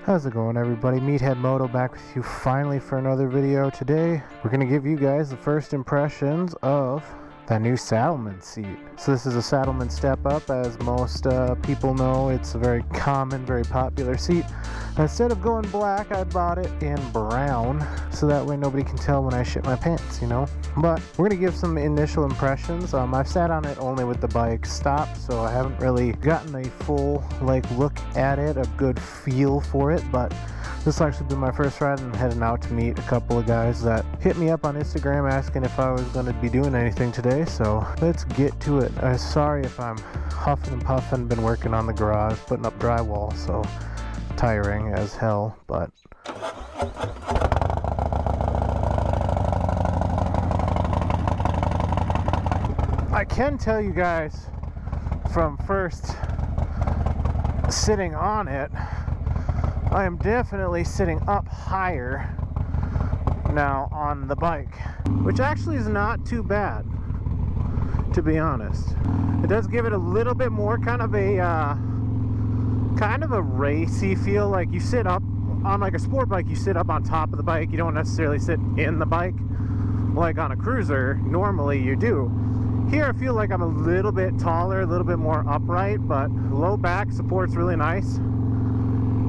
How's it going, everybody? Meathead Moto back with you finally for another video. Today we're going to give you guys the first impressions of that new Saddlemen seat. So this is a Saddlemen Step Up. As most people know, it's a very common, very popular seat. Instead of going black, I bought it in brown, so that way nobody can tell when I shit my pants, you know? But we're going to give some initial impressions. I've sat on it only with the bike stopped, so I haven't really gotten a full look at it, a good feel for it, but this will actually be my first ride, and I'm heading out to meet a couple of guys that hit me up on Instagram asking if I was going to be doing anything today, so let's get to it. Sorry if I'm huffing and puffing, been working on the garage, putting up drywall, so tiring as hell, but I can tell you guys from first sitting on it, I am definitely sitting up higher now on the bike, which actually is not too bad, to be honest. It does give it a little bit more kind of a racy feel. Like you sit up on like a sport bike, you sit up on top of the bike, you don't necessarily sit in the bike like on a cruiser normally you do. Here I feel like I'm a little bit taller, a little bit more upright, but low back support's really nice.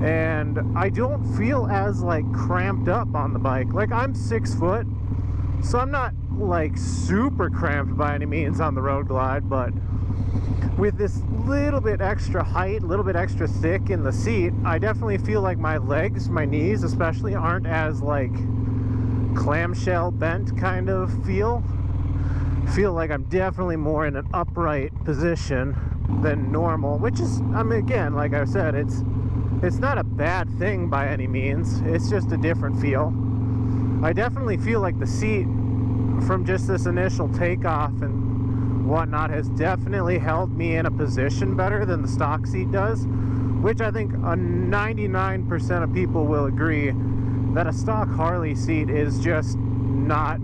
And I don't feel as cramped up on the bike. Like, I'm 6 foot, so I'm not super cramped by any means on the road glide, but with this little bit extra height, a little bit extra thick in the seat, I definitely feel like my legs, my knees especially, aren't as clamshell bent kind of feel like I'm definitely more in an upright position than normal, which is, I mean, again, like I said, it's not a bad thing by any means. It's just a different feel. I definitely feel like the seat from just this initial takeoff and whatnot has definitely held me in a position better than the stock seat does, which I think 99% of people will agree that a stock Harley seat is just not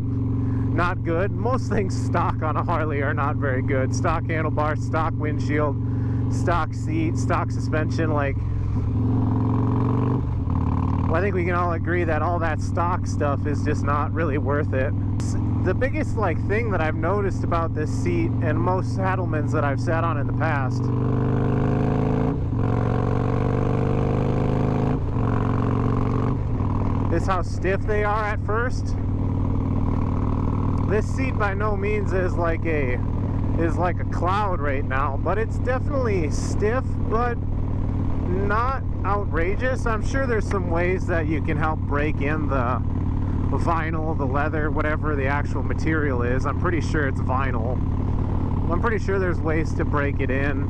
good. Most things stock on a Harley are not very good. Stock handlebars, stock windshield, stock seat, stock suspension, I think we can all agree that all that stock stuff is just not really worth it. The biggest thing that I've noticed about this seat and most Saddlemens that I've sat on in the past is how stiff they are at first. This seat by no means is like a cloud right now, but it's definitely stiff, but not outrageous. I'm sure there's some ways that you can help break in the vinyl, the leather, whatever the actual material is. I'm pretty sure it's vinyl. I'm pretty sure there's ways to break it in.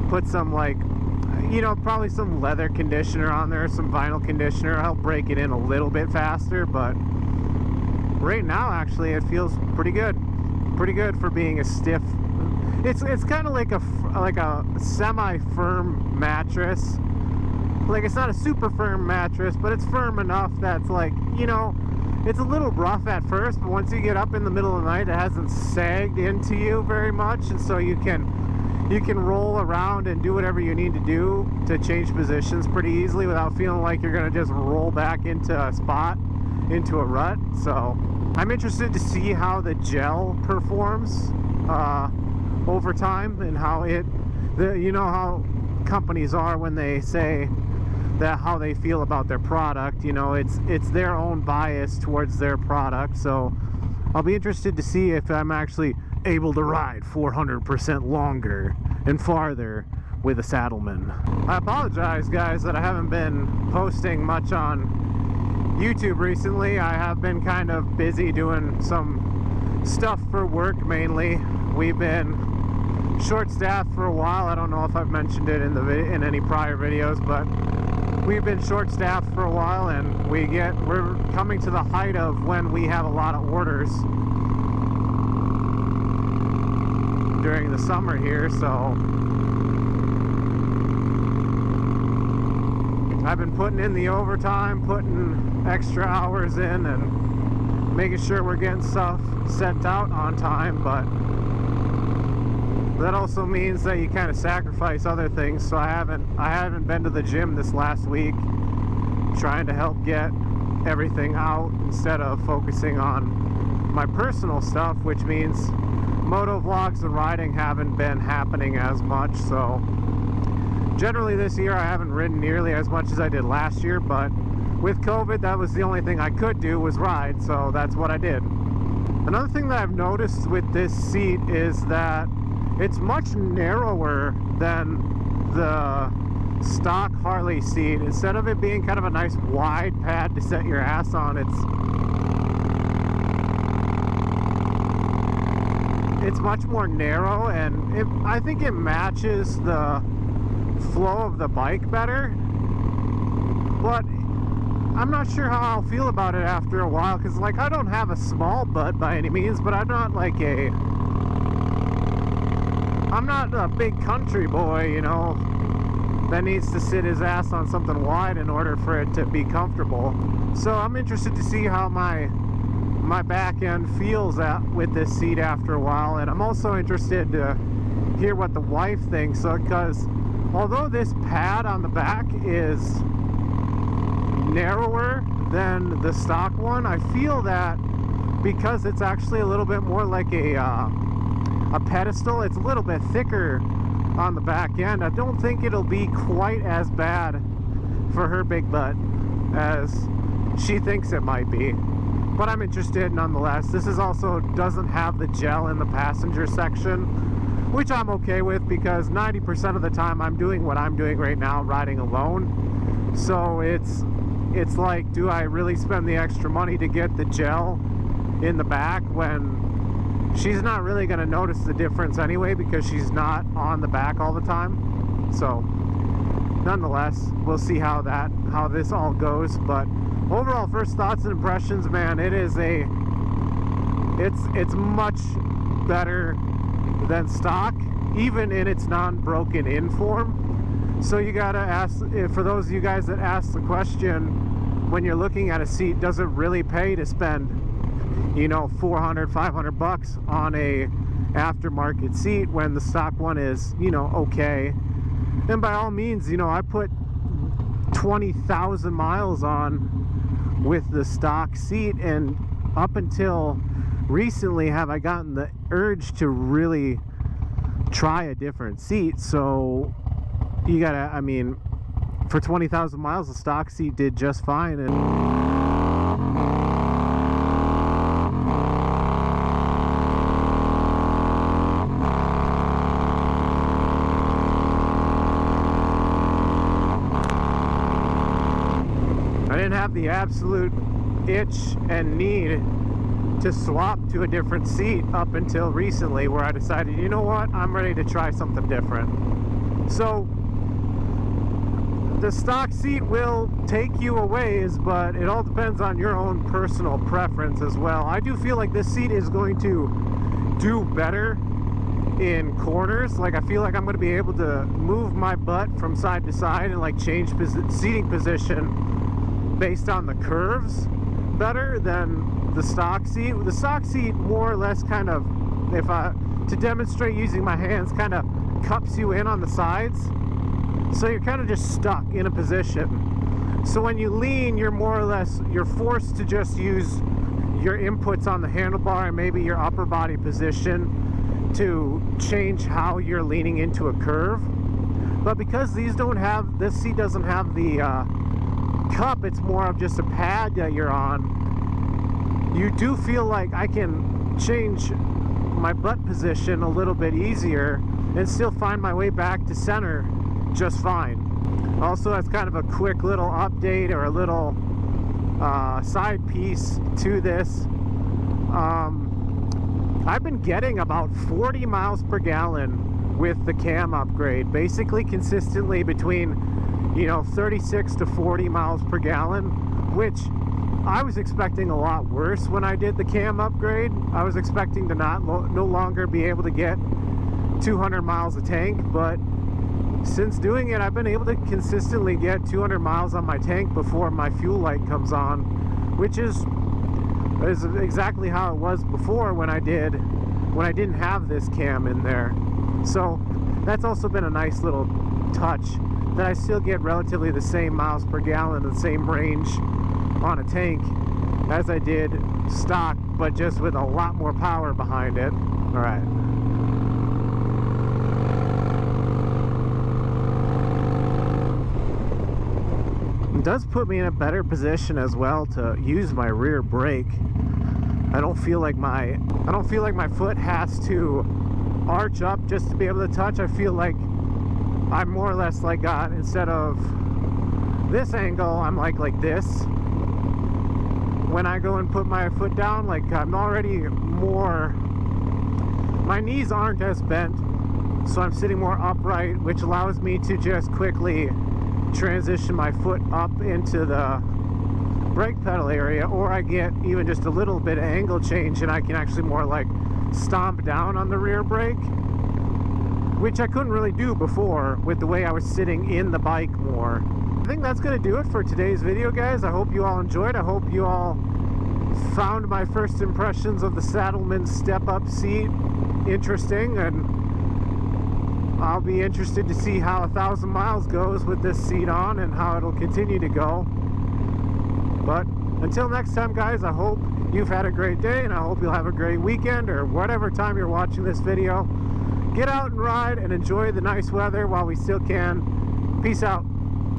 Put some probably some leather conditioner on there, some vinyl conditioner, help break it in a little bit faster, but right now actually it feels pretty good for being a stiff. It's kind of like a semi-firm mattress. It's not a super firm mattress, but it's firm enough that's it's a little rough at first, but once you get up in the middle of the night, it hasn't sagged into you very much, and so you can roll around and do whatever you need to do to change positions pretty easily without feeling like you're gonna just roll back into a spot, into a rut. So I'm interested to see how the gel performs over time, and how how companies are when they say that how they feel about their product. It's their own bias towards their product, so I'll be interested to see if I'm actually able to ride 400% longer and farther with a Saddlemen. I apologize, guys, that I haven't been posting much on YouTube recently. I have been kind of busy doing some stuff for work mainly. We've been short-staffed for a while. I don't know if I've mentioned it in any prior videos, but we've been short-staffed for a while, and we're coming to the height of when we have a lot of orders during the summer here, so I've been putting in the overtime, putting extra hours in, and making sure we're getting stuff sent out on time, but that also means that you kind of sacrifice other things. So I haven't been to the gym this last week. trying to help get everything out instead of focusing on my personal stuff, which means moto vlogs and riding haven't been happening as much. So generally this year I haven't ridden nearly as much as I did last year, but with COVID that was the only thing I could do was ride, so that's what I did. Another thing that I've noticed with this seat is that it's much narrower than the stock Harley seat. Instead of it being kind of a nice wide pad to set your ass on, it's much more narrow, and I think it matches the flow of the bike better. But I'm not sure how I'll feel about it after a while, because like I don't have a small butt by any means, but I'm not a big country boy, you know, that needs to sit his ass on something wide in order for it to be comfortable. So I'm interested to see how my back end feels with this seat after a while, and I'm also interested to hear what the wife thinks, because although this pad on the back is narrower than the stock one, I feel that because it's actually a little bit more like a pedestal, it's a little bit thicker on the back end. I don't think it'll be quite as bad for her big butt as she thinks it might be, but I'm interested nonetheless. This is also doesn't have the gel in the passenger section, which I'm okay with, because 90% of the time I'm doing what I'm doing right now, riding alone. So it's like, do I really spend the extra money to get the gel in the back when she's not really going to notice the difference anyway, because she's not on the back all the time? So nonetheless, we'll see how this all goes. But overall, first thoughts and impressions, man, it's much better than stock, even in its non-broken in form. So you gotta ask, for those of you guys that ask the question, when you're looking at a seat, does it really pay to spend, you know, $400-500 on a aftermarket seat when the stock one is, you know, okay? And by all means, you know, I put 20,000 miles on with the stock seat, and up until recently have I gotten the urge to really try a different seat. So you gotta, I mean, for 20,000 miles the stock seat did just fine. And I didn't have the absolute itch and need to swap to a different seat up until recently, where I decided, you know what, I'm ready to try something different. So the stock seat will take you a ways, but it all depends on your own personal preference as well. I do feel like this seat is going to do better in corners. Like, I feel like I'm going to be able to move my butt from side to side and like change seating position based on the curves better than the stock seat. The stock seat more or less kind of, to demonstrate using my hands, kind of cups you in on the sides, so you're kind of just stuck in a position. So when you lean, you're forced to just use your inputs on the handlebar and maybe your upper body position to change how you're leaning into a curve. But because this seat doesn't have the cup, it's more of just a pad that you're on, you do feel like I can change my butt position a little bit easier and still find my way back to center just fine. Also, as kind of a quick little update or a little side piece to this, I've been getting about 40 miles per gallon with the cam upgrade, basically consistently between, you know, 36 to 40 miles per gallon, which I was expecting a lot worse when I did the cam upgrade. I was expecting to no longer be able to get 200 miles a tank, but since doing it, I've been able to consistently get 200 miles on my tank before my fuel light comes on, which is exactly how it was before when I didn't have this cam in there. So that's also been a nice little touch that I still get relatively the same miles per gallon, the same range on a tank as I did stock, but just with a lot more power behind it. All right. It does put me in a better position as well to use my rear brake. I don't feel like my foot has to arch up just to be able to touch. I feel like I'm more or less like got, instead of this angle, I'm like this. When I go and put my foot down, like I'm already more, my knees aren't as bent, so I'm sitting more upright, which allows me to just quickly transition my foot up into the brake pedal area, or I get even just a little bit of angle change and I can actually more like stomp down on the rear brake, which I couldn't really do before with the way I was sitting in the bike more. I think that's going to do it for today's video, guys. I hope you all enjoyed. I hope you all found my first impressions of the Saddlemen step-up seat interesting, and I'll be interested to see how 1,000 miles goes with this seat on and how it'll continue to go. But until next time, guys, I hope you've had a great day, and I hope you'll have a great weekend, or whatever time you're watching this video. Get out and ride and enjoy the nice weather while we still can. Peace out.